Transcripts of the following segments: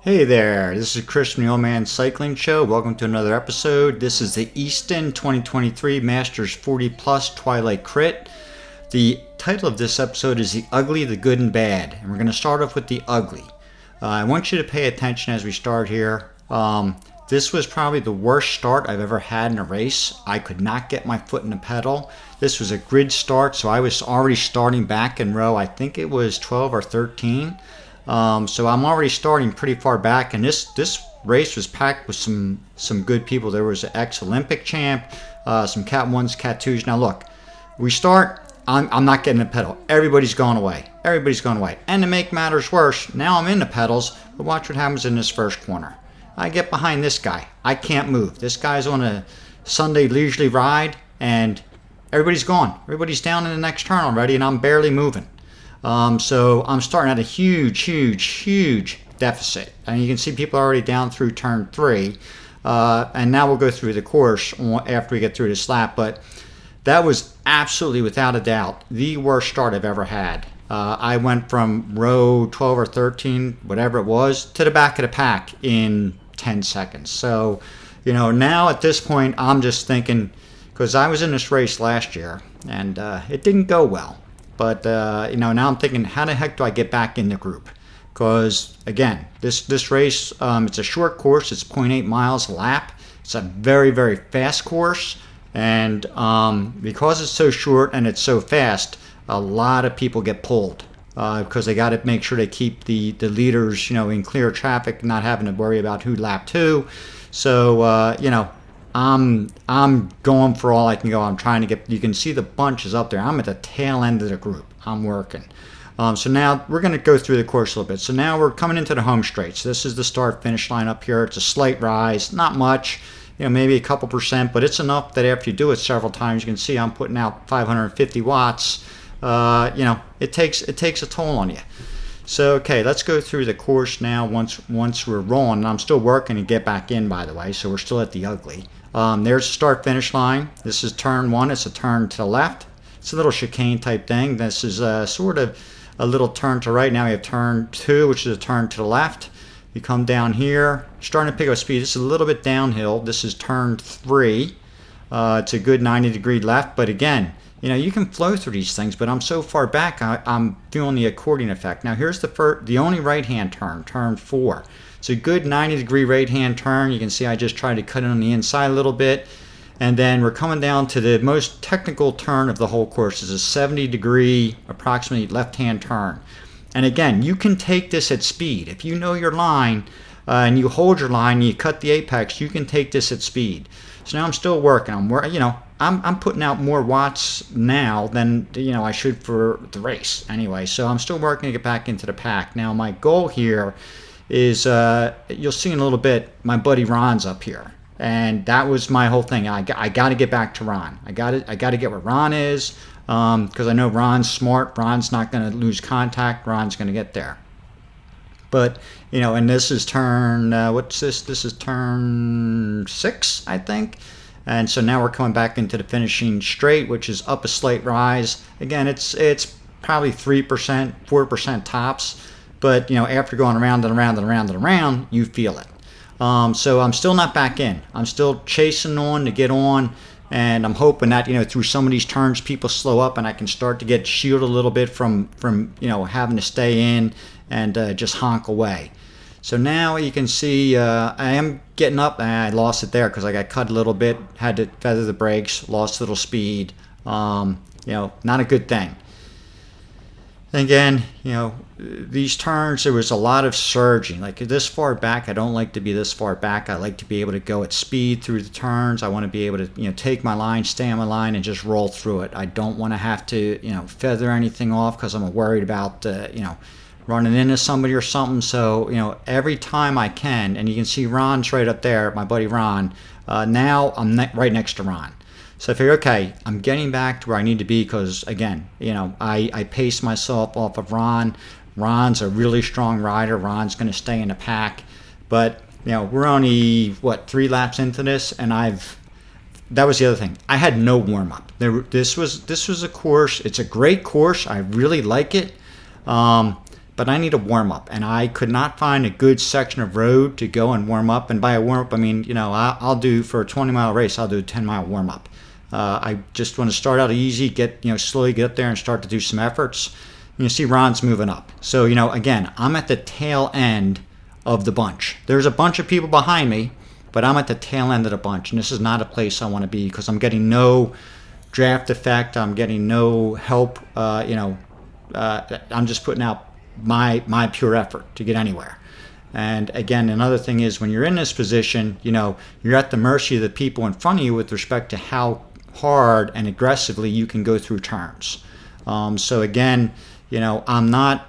Hey there, this is Chris from the Old Man Cycling Show. Welcome to another episode. This is the Easton 2023 Masters 40 Plus Twilight Crit. The title of this episode is The Ugly, the Good, and Bad. And we're going to start off with the ugly. I want you to pay attention as we start here. This was probably the worst start I've ever had in a race. I could not get my foot in the pedal. This was a grid start, so I was already starting back in row, I think it was 12 or 13. So I'm already starting pretty far back, and this race was packed with some good people. There was an ex-Olympic champ, some Cat 1s, Cat 2s. Now look, we start, I'm not getting the pedal. Everybody's going away. Everybody's going away. And to make matters worse, now I'm in the pedals, but watch what happens in this first corner. I get behind this guy. I can't move. This guy's on a Sunday leisurely ride, and everybody's gone. Everybody's down in the next turn already, and I'm barely moving. So I'm starting at a huge deficit. And you can see people are already down through turn 3. And now we'll go through the course after we get through this lap. But that was absolutely, without a doubt, the worst start I've ever had. I went from row 12 or 13, whatever it was, to the back of the pack in 10 seconds. So, now at this point, I'm just thinking, because I was in this race last year, and it didn't go well. But, now I'm thinking, how the heck do I get back in the group? Because, again, this race, it's a short course. It's 0.8 miles a lap. It's a very fast course. And because it's so short and it's so fast, a lot of people get pulled because they got to make sure they keep the leaders, in clear traffic, not having to worry about who lapped who. So, I'm going for all I can go. I'm trying to get, you can see the bunch is up there. I'm at the tail end of the group. I'm working. So now we're going to go through the course a little bit. So now we're coming into the home straight. So this is the start finish line up here. It's a slight rise, not much, maybe a couple percent, but it's enough that after you do it several times, you can see I'm putting out 550 watts. It takes a toll on you. So, okay, let's go through the course now once we're rolling. And I'm still working to get back in, by the way, so we're still at the ugly. There's the start-finish line. This is turn 1. It's a turn to the left. It's a little chicane type thing. This is sort of a little turn to right. Now we have turn 2, which is a turn to the left. You come down here, starting to pick up speed. This is a little bit downhill. This is turn 3. It's a good 90-degree left, but again, you can flow through these things, but I'm so far back, I'm feeling the accordion effect. Now here's the only right-hand turn, turn 4. It's a good 90-degree right-hand turn. You can see I just tried to cut it on the inside a little bit. And then we're coming down to the most technical turn of the whole course. It's a 70-degree, approximately left-hand turn. And again, you can take this at speed. If you know your line and you hold your line and you cut the apex, you can take this at speed. So now I'm still working. I'm putting out more watts now than I should for the race anyway. So I'm still working to get back into the pack. Now my goal here is you'll see in a little bit, my buddy Ron's up here, and that was my whole thing. I got to get back to Ron. I got to get where Ron is because I know Ron's smart. Ron's not going to lose contact. Ron's going to get there. But and this is turn what's this? This is turn 6, I think. And so now we're coming back into the finishing straight, which is up a slight rise. Again, it's probably 3%, 4% tops. But, after going around and around and around and around, you feel it. So I'm still not back in. I'm still chasing on to get on. And I'm hoping that, through some of these turns, people slow up and I can start to get shielded a little bit from having to stay in and just honk away. So now you can see I am getting up. I lost it there because I got cut a little bit. Had to feather the brakes. Lost a little speed. Not a good thing. Again, these turns, there was a lot of surging. Like this far back, I don't like to be this far back. I like to be able to go at speed through the turns. I want to be able to, take my line, stay on my line, and just roll through it. I don't want to have to, feather anything off because I'm worried about, running into somebody or something. So, every time I can, and you can see Ron's right up there, my buddy Ron. Now I'm right next to Ron. So I figure, okay, I'm getting back to where I need to be because, again, I pace myself off of Ron. Ron's a really strong rider. Ron's going to stay in the pack. But, we're only, 3 laps into this, and that was the other thing. I had no warm-up. This was a course. It's a great course. I really like it. but I need a warm up, and I could not find a good section of road to go and warm up. And by a warm up, I mean, I'll do for a 20-mile race, I'll do a 10-mile warm up. I just want to start out easy, slowly get up there and start to do some efforts. You see Ron's moving up. So, again, I'm at the tail end of the bunch. There's a bunch of people behind me, but I'm at the tail end of the bunch, and this is not a place I want to be because I'm getting no draft effect. I'm getting no help. I'm just putting out my pure effort to get anywhere. And again, another thing is when you're in this position, you're at the mercy of the people in front of you with respect to how hard and aggressively you can go through turns. So again, I'm not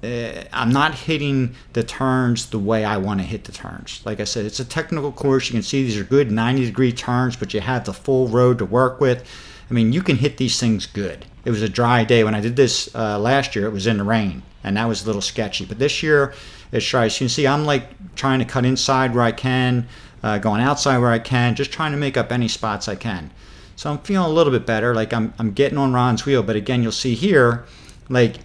hitting the turns the way I want to hit the turns. Like I said, it's a technical course. You can see these are good 90-degree turns, but you have the full road to work with. I mean, you can hit these things good. It was a dry day. When I did this last year, it was in the rain, and that was a little sketchy. But this year, it's dry. So you can see I'm like trying to cut inside where I can, going outside where I can, just trying to make up any spots I can. So I'm feeling a little bit better. Like I'm getting on Ron's wheel. But again, you'll see here, like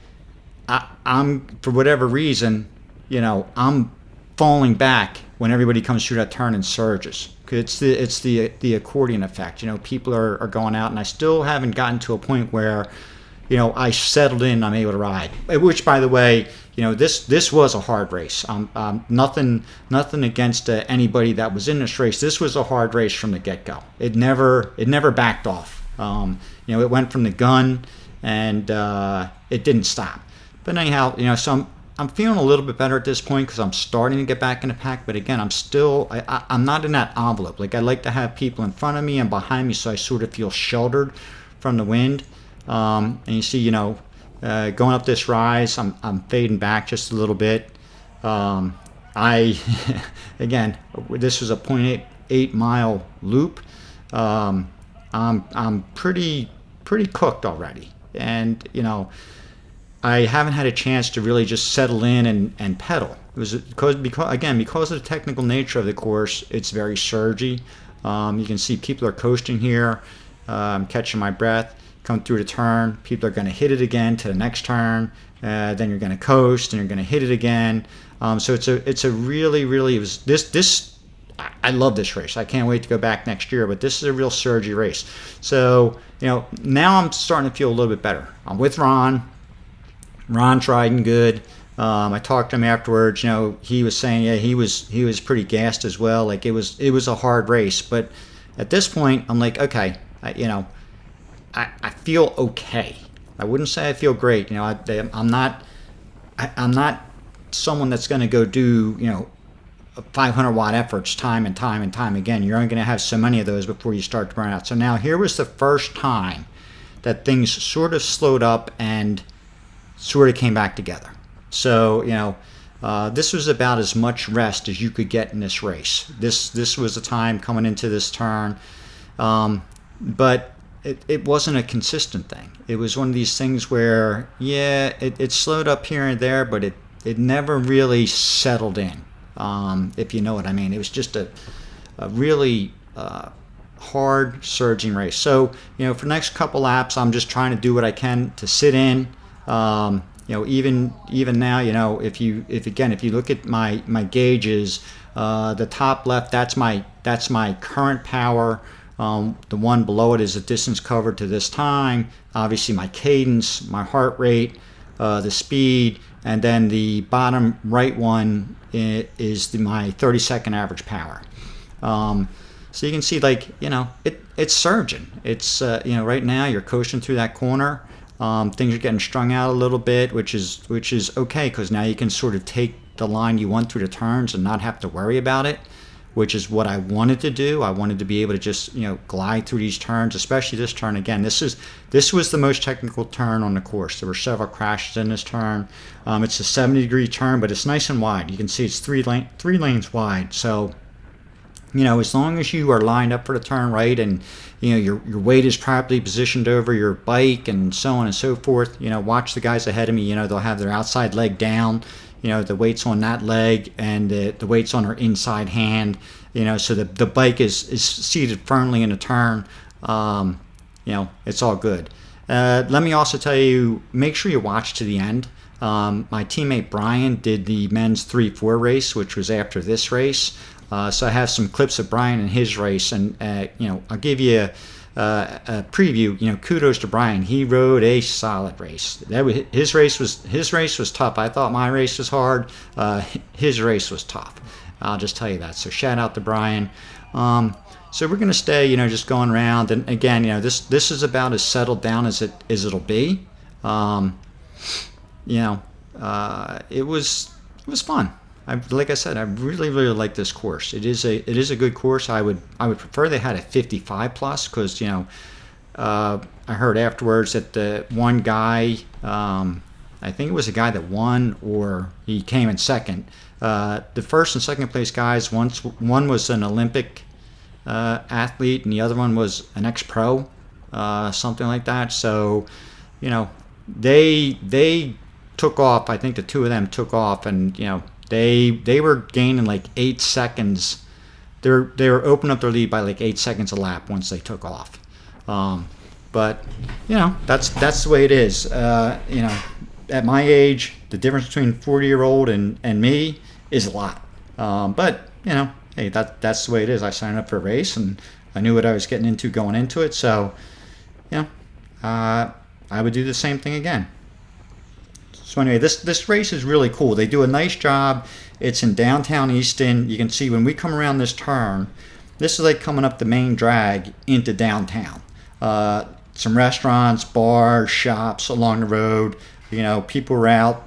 I'm for whatever reason, I'm falling back when everybody comes through that turn and surges. It's the accordion effect. People are going out, and I still haven't gotten to a point where, I settled in. I'm able to ride. Which, by the way, this was a hard race. Nothing against anybody that was in this race. This was a hard race from the get-go. It never backed off. It went from the gun, and it didn't stop. But anyhow, so I'm feeling a little bit better at this point because I'm starting to get back in the pack. But again, I'm not in that envelope. Like I like to have people in front of me and behind me, so I sort of feel sheltered from the wind. And you see, going up this rise, I'm fading back just a little bit. Again, this was a 0.8 mile loop. I'm pretty cooked already, and I haven't had a chance to really just settle in and pedal. It was because of the technical nature of the course, it's very surgy. You can see people are coasting here. I'm catching my breath. Come through the turn, people are going to hit it again to the next turn. Then you're going to coast, and you're going to hit it again. So it's a really this. I love this race. I can't wait to go back next year. But this is a real surgy race. So now I'm starting to feel a little bit better. I'm with Ron. Ron's riding good. I talked to him afterwards. He was saying, he was pretty gassed as well. Like it was a hard race. But at this point, I'm like, okay, I feel okay. I wouldn't say I feel great. I'm not someone that's going to go do 500 watt efforts time and time again. You're only going to have so many of those before you start to burn out. So now here was the first time that things sort of slowed up and sort of came back together. So this was about as much rest as you could get in this race. This was the time coming into this turn, but it wasn't a consistent thing. It was one of these things where it slowed up here and there, but it never really settled in, if you know what I mean. It was just a really hard surging race. So for the next couple laps, I'm just trying to do what I can to sit in. Even now, if you look at my gauges, the top left, that's my current power. The one below it is the distance covered to this time. Obviously, my cadence, my heart rate, the speed, and then the bottom right one is my 30-second average power. So you can see, it's surging. It's right now you're coasting through that corner. Things are getting strung out a little bit, which is okay because now you can sort of take the line you want through the turns and not have to worry about it, which is what I wanted to do. I wanted to be able to just glide through these turns, especially this turn. Again, this was the most technical turn on the course. There were several crashes in this turn. It's a 70-degree turn, but it's nice and wide. You can see it's three lanes wide. So as long as you are lined up for the turn right, and your weight is properly positioned over your bike and so on and so forth. Watch the guys ahead of me. They'll have their outside leg down. The weight's on that leg, and the weight's on her inside hand. So the bike is seated firmly in a turn. It's all good. Let me also tell you, make sure you watch to the end. My teammate Brian did the men's 3-4 race, which was after this race. So I have some clips of Brian and his race, and I'll give you a preview. Kudos to Brian. He rode a solid race. His race was tough. I thought my race was hard. His race was tough. I'll just tell you that. So shout out to Brian. So we're going to stay, just going around, and again, this is about as settled down as it'll be. It was fun. Like I said, I really like this course. It is a good course. I would prefer they had a 55 plus, because I heard afterwards that the one guy, I think it was a guy that won, or he came in second. The first and second place guys, one was an Olympic athlete, and the other one was an ex-pro, something like that. So, they took off. I think the two of them took off, and they were gaining like 8 seconds. They were opening up their lead by like 8 seconds a lap once they took off. But that's the way it is. At my age, the difference between 40-year-old and me is a lot. But hey, that's the way it is. I signed up for a race, and I knew what I was getting into going into it. So, I would do the same thing again. So anyway, this race is really cool. They do a nice job. It's in downtown Easton. You can see when we come around this turn, this is like coming up the main drag into downtown. Some restaurants, bars, shops along the road. People were out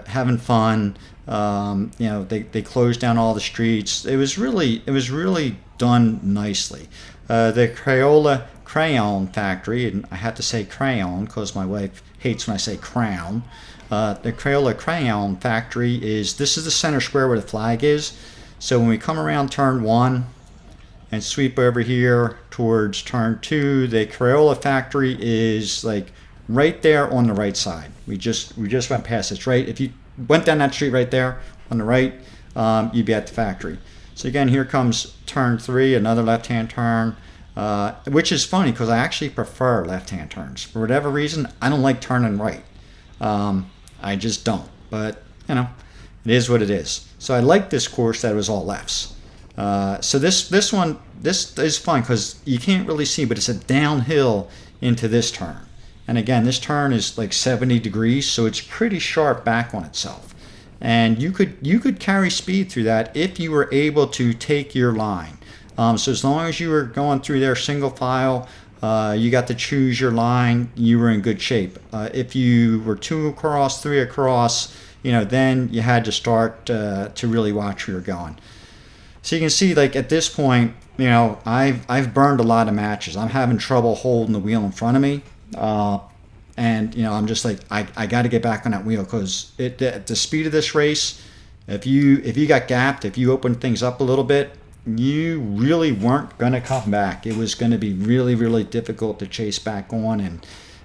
having fun. They closed down all the streets. It was really done nicely. The Crayola Crayon Factory, and I have to say crayon because my wife hates when I say crown. The Crayola Crayon Factory this is the center square where the flag is. So when we come around turn 1 and sweep over here towards turn 2, the Crayola Factory is like right there on the right side. We just went past it. Right, if you went down that street right there on the right, you'd be at the factory. So again, here comes turn 3, another left-hand turn, which is funny because I actually prefer left-hand turns. For whatever reason, I don't like turning right. I just don't. But, it is what it is. So I like this course that it was all lefts. So this is fun because you can't really see, but it's a downhill into this turn. And again, this turn is like 70 degrees, so it's pretty sharp back on itself. And you could carry speed through that if you were able to take your line. So as long as you were going through there single file, you got to choose your line, you were in good shape. If you were 2 across, 3 across, then you had to start to really watch where you're going. So you can see, like at this point, I've burned a lot of matches. I'm having trouble holding the wheel in front of me. And I'm just like, I got to get back on that wheel because at the speed of this race, if you got gapped, if you opened things up a little bit, you really weren't going to come back. It was going to be really, really difficult to chase back on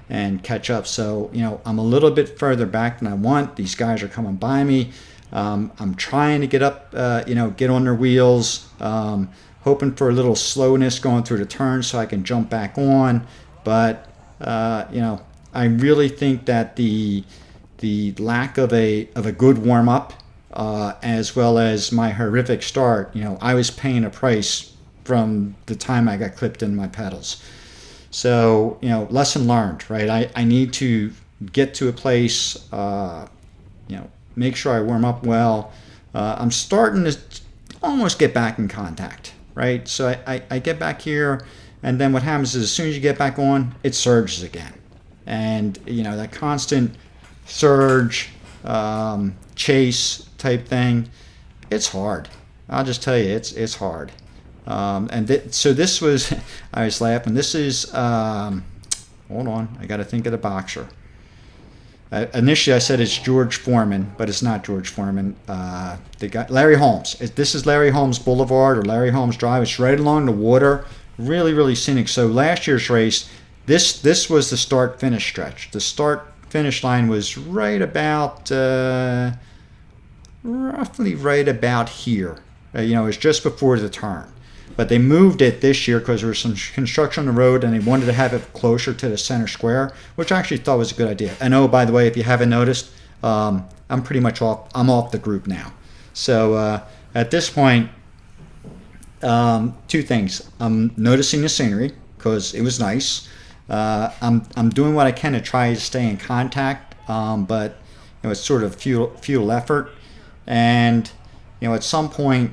and catch up. So I'm a little bit further back than I want. These guys are coming by me. I'm trying to get up, get on their wheels, hoping for a little slowness going through the turn so I can jump back on. But I really think that the lack of a good warm up, as well as my horrific start, I was paying a price from the time I got clipped in my pedals. So lesson learned, right? I need to get to a place, make sure I warm up well. I'm starting to almost get back in contact, right? So I get back here. And then what happens is as soon as you get back on, it surges again. And, that constant surge, chase type thing, it's hard. I'll just tell you, it's hard. So this was, I was laughing. This is, hold on, I got to think of the boxer. Initially I said it's George Foreman, but it's not George Foreman. The guy, Larry Holmes. This is Larry Holmes Boulevard or Larry Holmes Drive. It's right along the water. Really, really scenic. So last year's race, this was the start-finish stretch. The start-finish line was right about, roughly right about here. It was just before the turn. but they moved it this year because there was some construction on the road and they wanted to have it closer to the center square, which I actually thought was a good idea. And oh, by the way, if you haven't noticed, I'm pretty much off. I'm off the group now. So at this point, two things. I'm noticing the scenery because it was nice. I'm doing what I can to try to stay in contact, but it's sort of futile effort. And at some point,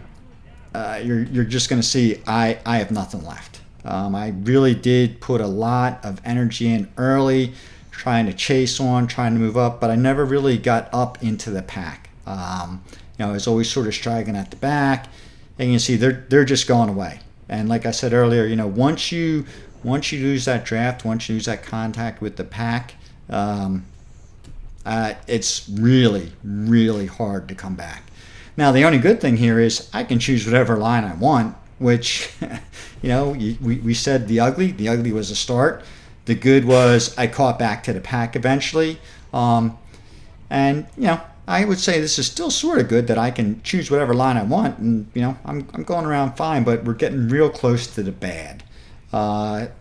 you're just going to see I have nothing left. I really did put a lot of energy in early, trying to chase on, trying to move up, but I never really got up into the pack. I was always sort of straggling at the back, and you can see they're just going away. And like I said earlier, once you lose that draft, once you lose that contact with the pack, it's really, really hard to come back. Now, the only good thing here is I can choose whatever line I want, which, we said the ugly. The ugly was a start. The good was I caught back to the pack eventually. And, I would say this is still sort of good that I can choose whatever line I want. And, I'm going around fine, but we're getting real close to the bad. I'm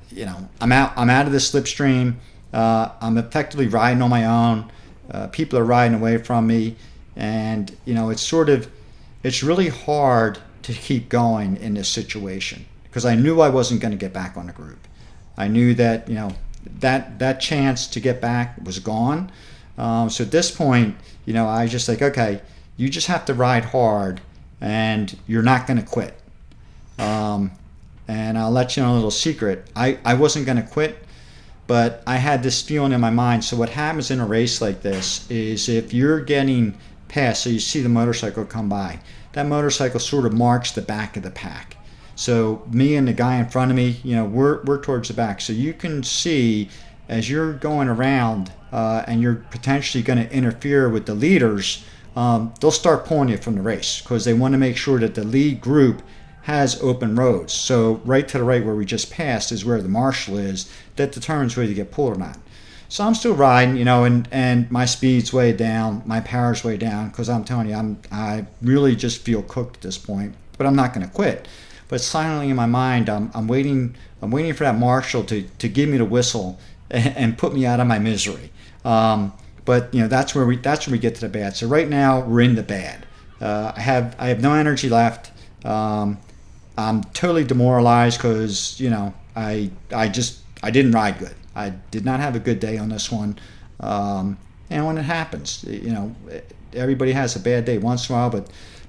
out of the slipstream. I'm effectively riding on my own. People are riding away from me. And, it's really hard to keep going in this situation because I knew I wasn't going to get back on the group. I knew that, that chance to get back was gone. So at this point, I was just like, okay, you just have to ride hard and you're not going to quit. And I'll let you know a little secret. I wasn't going to quit, but I had this feeling in my mind. So what happens in a race like this is if you're getting past, so you see the motorcycle come by, that motorcycle sort of marks the back of the pack. So me and the guy in front of me, we're towards the back. So you can see as you're going around and you're potentially going to interfere with the leaders, they'll start pulling you from the race because they want to make sure that the lead group has open roads. So right to the right where we just passed is where the marshal is. That determines whether you get pulled or not. So I'm still riding, and my speed's way down, my power's way down, because I'm telling you, I really just feel cooked at this point. But I'm not going to quit. But silently in my mind, I'm waiting for that marshal to give me the whistle and put me out of my misery. But that's where we get to the bad. So right now we're in the bad. I have no energy left. I'm totally demoralized because I didn't ride good. I did not have a good day on this one. And when it happens, everybody has a bad day once in a while,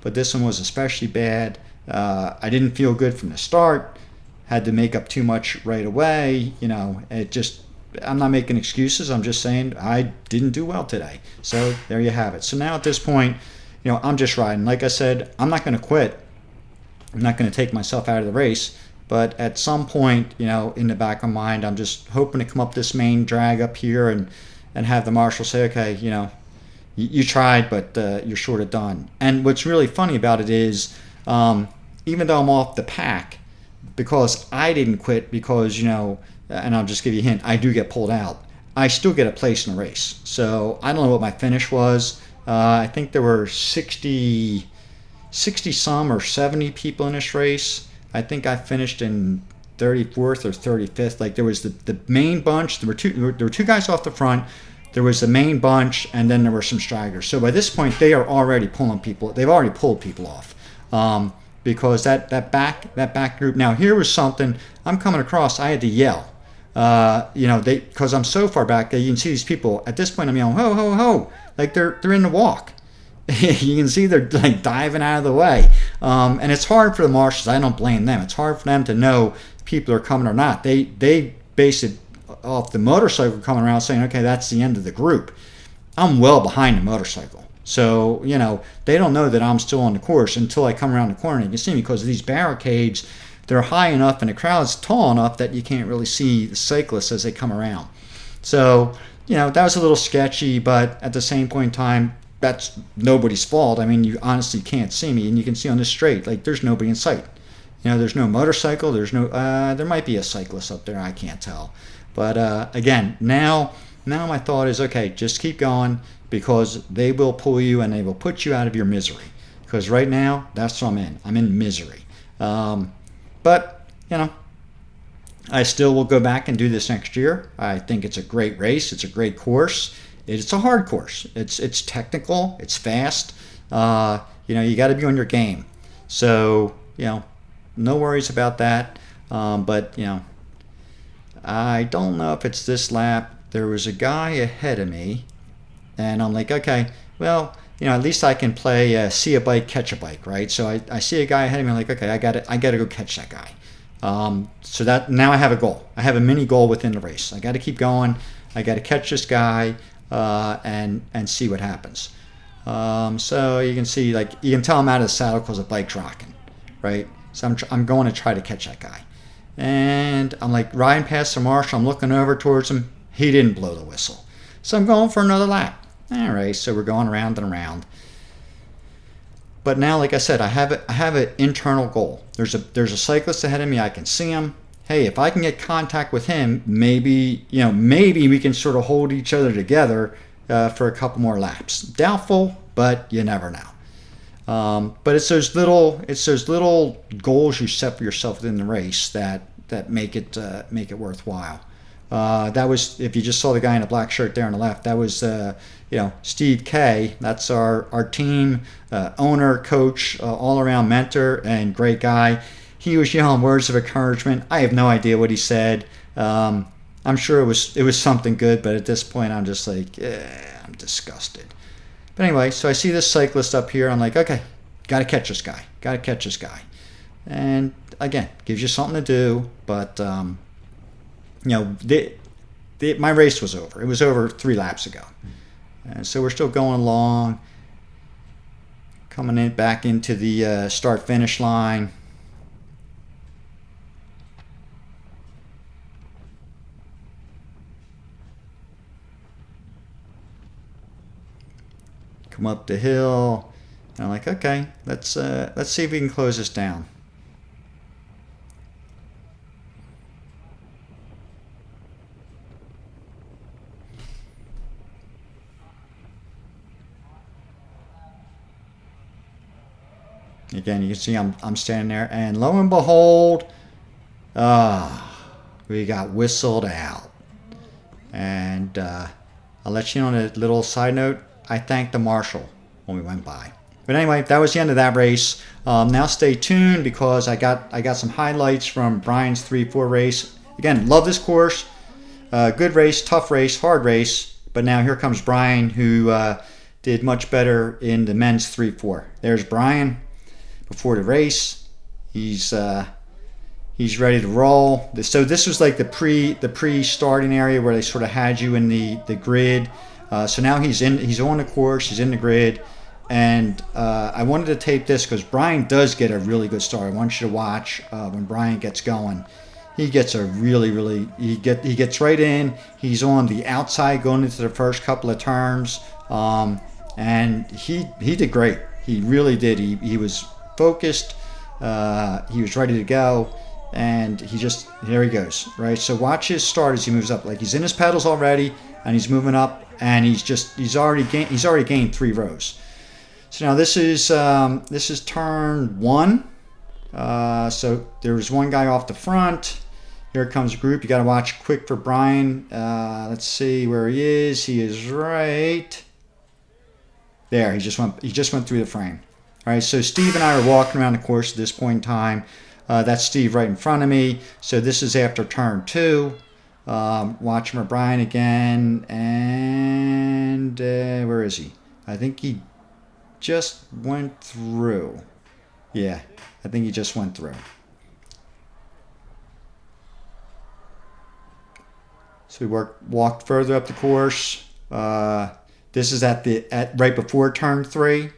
but this one was especially bad. I didn't feel good from the start. Had to make up too much right away. I'm not making excuses. I'm just saying I didn't do well today. So there you have it. So now at this point, I'm just riding. Like I said, I'm not going to quit. I'm not going to take myself out of the race. But at some point, in the back of my mind, I'm just hoping to come up this main drag up here and have the marshal say, okay, you tried, but you're sort of done. And what's really funny about it is, even though I'm off the pack, because I didn't quit, because, and I'll just give you a hint, I do get pulled out, I still get a place in the race. So I don't know what my finish was. I think there were 60 some or 70 people in this race. I think I finished in 34th or 35th. Like there was the main bunch. There were two guys off the front. There was the main bunch, and then there were some stragglers. So by this point, they are already pulling people. They've already pulled people off because that back group. Now here was something I'm coming across. I had to yell, because I'm so far back that you can see these people. At this point, I'm yelling, ho ho ho, like they're in the walk. You can see they're like diving out of the way, and it's hard for the marshals. I don't blame them. It's hard for them to know if people are coming or not. They base it off the motorcycle coming around saying, okay, that's the end of the group. I'm well behind the motorcycle, so they don't know that I'm still on the course until I come around the corner and you can see me because of these barricades. They're high enough and the crowd's tall enough that you can't really see the cyclists as they come around. So that was a little sketchy, but at the same point in time, that's nobody's fault. I mean, you honestly can't see me, and you can see on this straight, like there's nobody in sight. There's no motorcycle. There's no. There might be a cyclist up there. I can't tell. But again, now my thought is, okay, just keep going because they will pull you and they will put you out of your misery. Because right now, that's what I'm in. I'm in misery. But, I still will go back and do this next year. I think it's a great race. It's a great course. It's a hard course. It's technical. It's fast. You got to be on your game. So, no worries about that. But, I don't know if it's this lap. There was a guy ahead of me, and I'm like, okay, well, at least I can play see a bike, catch a bike, right? So I see a guy ahead of me. I'm like, okay, I got to go catch that guy. So that now I have a goal. I have a mini goal within the race. I got to keep going. I got to catch this guy and see what happens. So you can see, you can tell I'm out of the saddle because the bike's rocking, right? So I'm going to try to catch that guy. And I'm riding past the marshal. I'm looking over towards him. He didn't blow the whistle. So I'm going for another lap. All right, so we're going around and around. But now, like I said, I have an internal goal. There's a cyclist ahead of me. I can see him. Hey, if I can get contact with him, maybe we can sort of hold each other together for a couple more laps. Doubtful, but you never know. But it's those little goals you set for yourself within the race that make it worthwhile. That was, if you just saw the guy in a black shirt there on the left, that was Steve K. That's our team owner, coach, all around mentor, and great guy. He was yelling words of encouragement. I have no idea what he said. I'm sure it was something good, but at this point I'm just I'm disgusted. But anyway, so I see this cyclist up here. I'm like, okay, got to catch this guy. And again, gives you something to do. But my race was over. It was over 3 laps ago. And so we're still going along, coming back into the start-finish line. Come up the hill, and I'm like, okay, let's see if we can close this down. Again, you can see I'm standing there, and lo and behold, we got whistled out. And I'll let you know on a little side note, I thanked the marshal when we went by. But anyway, that was the end of that race. Now stay tuned because I got some highlights from Brian's 3-4 race. Again, love this course. Good race, tough race, hard race. But now here comes Brian, who did much better in the men's 3-4. There's Brian before the race. He's ready to roll. So this was like the pre-starting area where they sort of had you in the grid. So now he's on the course, he's in the grid, and I wanted to tape this because Brian does get a really good start. I want you to watch when Brian gets going. He gets a he gets right in. He's on the outside going into the first couple of turns, and he did great. He really did. He was focused. He was ready to go. And there he goes, right? So watch his start as he moves up. He's in his pedals already, and he's moving up, and he's already gained 3 rows. So now this is turn 1. So there's one guy off the front. Here comes a group. You got to watch quick for Brian. Let's see where he is. He is right there. He just went through the frame. All right. So Steve and I are walking around the course at this point in time. That's Steve right in front of me. So this is after turn 2. Watching for Brian again. And where is he? I think he just went through. Yeah, I think he just went through. So we walked further up the course. This is at right before turn 3.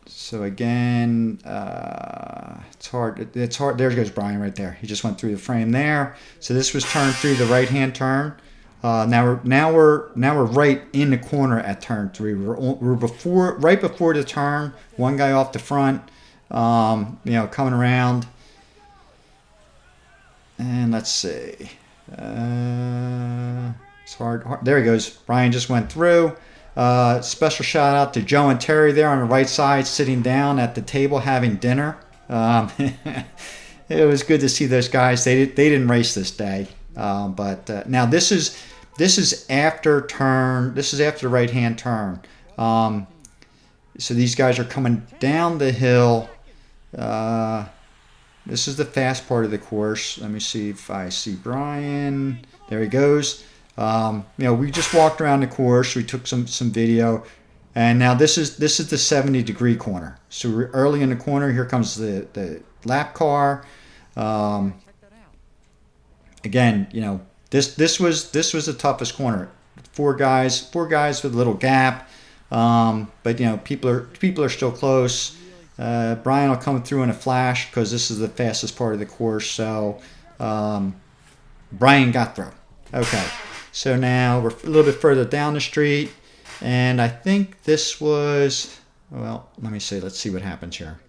So again, it's hard. It's hard. There goes Brian right there. He just went through the frame there. So this was turn 3, the right-hand turn. Now we're right in the corner at turn 3. We're right before the turn. One guy off the front, coming around. And let's see. It's hard. There he goes. Brian just went through. Special shout out to Joe and Terry there on the right side, sitting down at the table having dinner. It was good to see those guys. They didn't race this day, but now this is after turn. This is after the right hand turn. So these guys are coming down the hill. This is the fast part of the course. Let me see if I see Brian. There he goes. We just walked around the course. We took some video, and now this is the 70-degree corner. So we're early in the corner. Here comes the lap car. Again, this was the toughest corner. Four guys with a little gap, but people are still close. Brian will come through in a flash because this is the fastest part of the course. So Brian got through. Okay. So now we're a little bit further down the street, and I think this was, well, let me see. Let's see what happens here.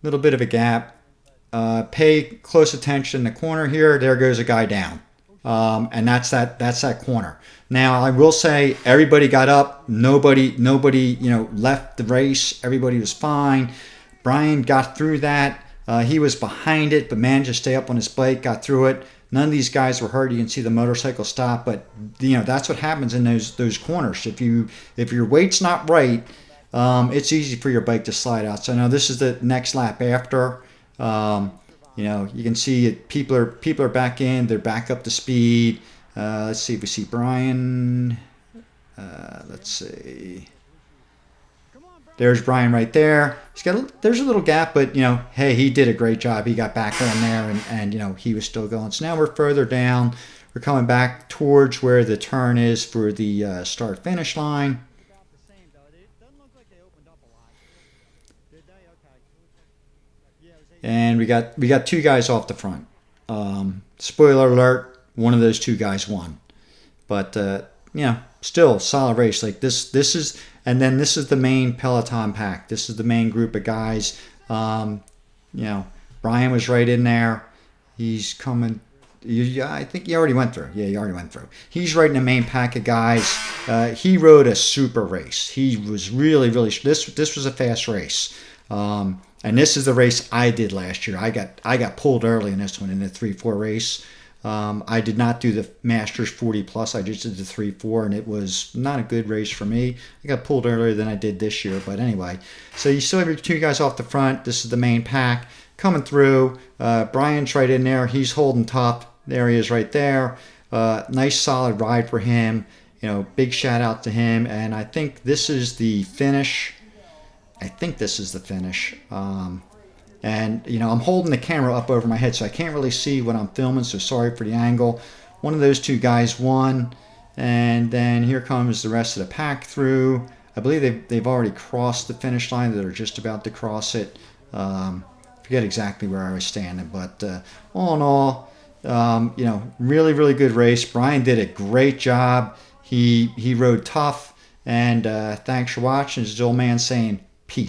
Little bit of a gap. Pay close attention in the corner here. There goes a guy down, and that's that corner. Now I will say everybody got up. Nobody left the race. Everybody was fine. Brian got through that. He was behind it, but managed to stay up on his bike. Got through it. None of these guys were hurt. You can see the motorcycle stop, but that's what happens in those corners. If your weight's not right, it's easy for your bike to slide out. So now this is the next lap after. You can see it, people are back in. They're back up to speed. Let's see if we see Brian. Let's see. There's Brian right there. There's a little gap, but hey, he did a great job. He got back on there, and he was still going. So now we're further down. We're coming back towards where the turn is for the start finish line. And we got two guys off the front. Spoiler alert: one of those two guys won. But still solid race. Like this is. And then this is the main peloton pack. This is the main group of guys. Brian was right in there. He's coming. I think he already went through. Yeah, he already went through. He's right in the main pack of guys. He rode a super race. He was really, really. This was a fast race. And this is the race I did last year. I got pulled early in this one in the 3-4 race. I did not do the Masters 40 plus. I just did the 3-4, and it was not a good race for me. I got pulled earlier than I did this year, but anyway. So you still have your two guys off the front. This is the main pack coming through. Brian's right in there. He's holding tough. There he is right there. Nice solid ride for him. Big shout out to him. And I think this is the finish. And, I'm holding the camera up over my head, so I can't really see what I'm filming, so sorry for the angle. One of those two guys won, and then here comes the rest of the pack through. I believe they've already crossed the finish line. They're just about to cross it. Forget exactly where I was standing, but all in all, really, really good race. Brian did a great job. He rode tough, and thanks for watching. This is the old man saying peace.